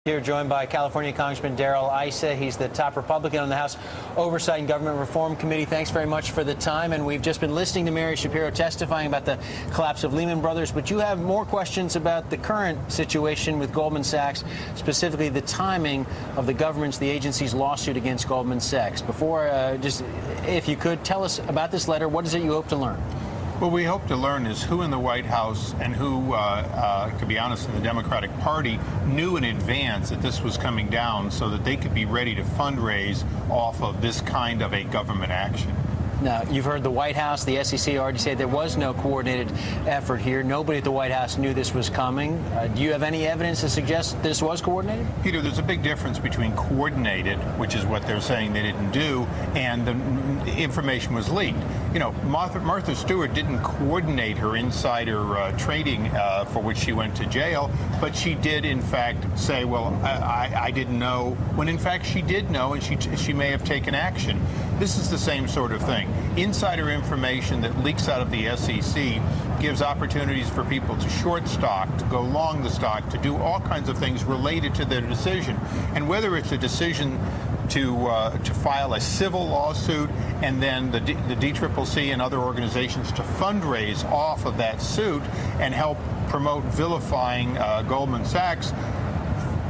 Here joined by California Congressman Darrell Issa. He's the top Republican on the House Oversight and Government Reform Committee. Thanks very much for the time. And we've just been listening to Mary Shapiro testifying about the collapse of Lehman Brothers. But you have more questions about the current situation with Goldman Sachs, specifically the timing of the agency's lawsuit against Goldman Sachs. Before, if you could, tell us about this letter. What is it you hope to learn? What we hope to learn is who in the White House and who, to be honest, in the Democratic Party knew in advance that this was coming down so that they could be ready to fundraise off of this kind of a government action. Now, you've heard the White House, the SEC already say there was no coordinated effort here. Nobody at the White House knew this was coming. Do you have any evidence to suggest this was coordinated? Peter, there's a big difference between coordinated, which is what they're saying they didn't do, and the information was leaked. You know, Martha Stewart didn't coordinate her insider trading for which she went to jail, but she did, in fact, say, well, I didn't know, when in fact she did know, and she may have taken action. This is the same sort of thing. Insider information that leaks out of the SEC gives opportunities for people to short stock, to go long the stock, to do all kinds of things related to their decision. And whether it's a decision to file a civil lawsuit and then the DCCC and other organizations to fundraise off of that suit and help promote vilifying Goldman Sachs,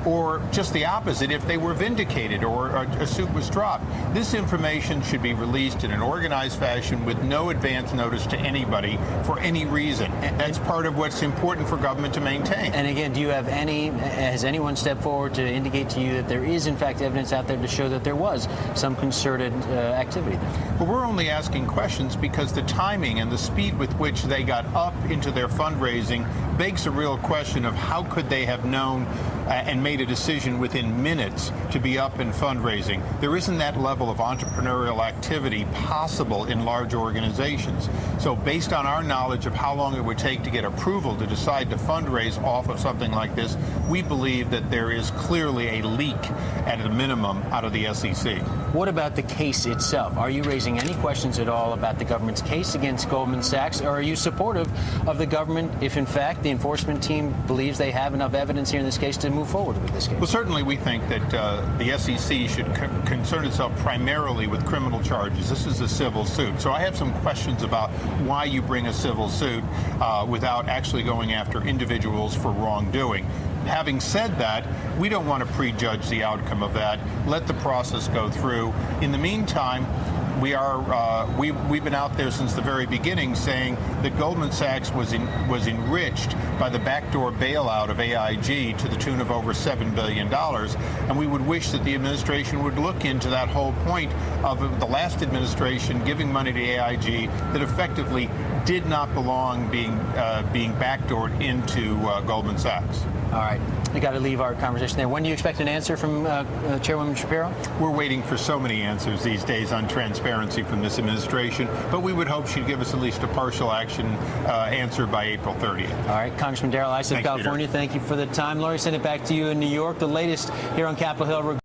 or just the opposite if they were vindicated or a suit was dropped. This information should be released in an organized fashion with no advance notice to anybody for any reason. That's part of what's important for government to maintain. And again, has anyone stepped forward to indicate to you that there is in fact evidence out there to show that there was some concerted activity there? Well, we're only asking questions because the timing and the speed with which they got up into their fundraising begs a real question of how could they have known and made a decision within minutes to be up in fundraising. There isn't that level of entrepreneurial activity possible in large organizations. So based on our knowledge of how long it would take to get approval to decide to fundraise off of something like this, we believe that there is clearly a leak at a minimum out of the SEC. What about the case itself? Are you raising any questions at all about the government's case against Goldman Sachs, or are you supportive of the government if in fact the enforcement team believes they have enough evidence here in this case to move forward with this case? Well, certainly we think that the SEC should concern itself primarily with criminal charges. This is a civil suit. So I have some questions about why you bring a civil suit without actually going after individuals for wrongdoing. Having said that, we don't want to prejudge the outcome of that. Let the process go through. In the meantime, we've been out there since the very beginning saying that Goldman Sachs was enriched by the backdoor bailout of AIG to the tune of over $7 billion. And we would wish that the administration would look into that whole point of the last administration giving money to AIG that effectively did not belong being backdoored into Goldman Sachs. All right. We got to leave our conversation there. When do you expect an answer from Chairwoman Shapiro? We're waiting for so many answers these days on transparency from this administration, but we would hope she'd give us at least a partial action answer by April 30th. All right. Congressman Darrell Issa of California, Thank you for the time. Lori, send it back to you in New York. The latest here on Capitol Hill.